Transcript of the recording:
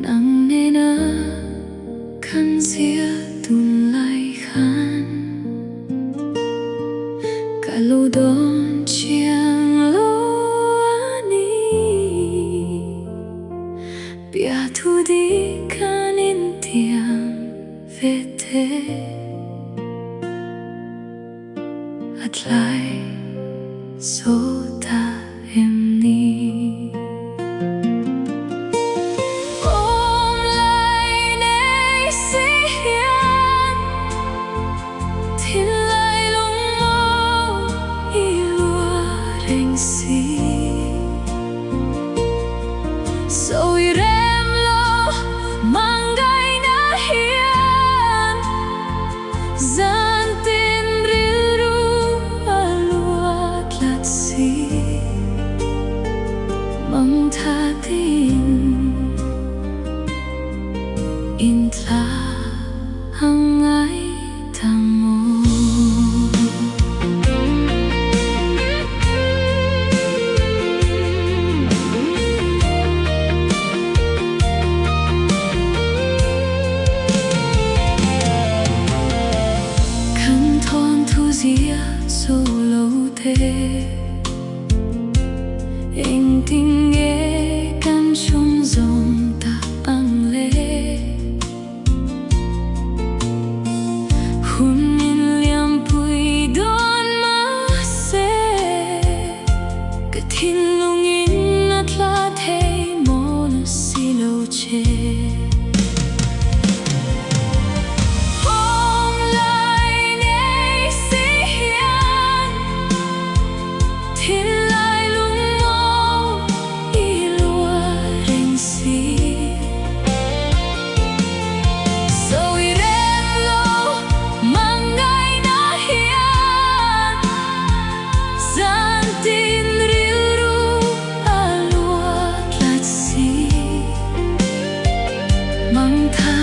nặng nề na khăn ziah tun lai khan cả lô đón chiang ani Biahthu đi kanin tiam về thế tlai số ta em ni Pawm lại nay hian thiên lại lung mô luah reng Sawi REM lo mangtha na hian zan tin rilru luah tlat mangtha in tlai hmang thawn khăn thawn thu ziah số lâu thế anh tình nghe căn trong dòng ta bằng lệ hun in liam bụi đón má xe cái thiên lung in tlat hay mawl xì lâu chê Pawm lại nay hian thiên lại lung mô luah reng Sawi REM lo mangtha na hian zan tin rilru luah tlat mangtha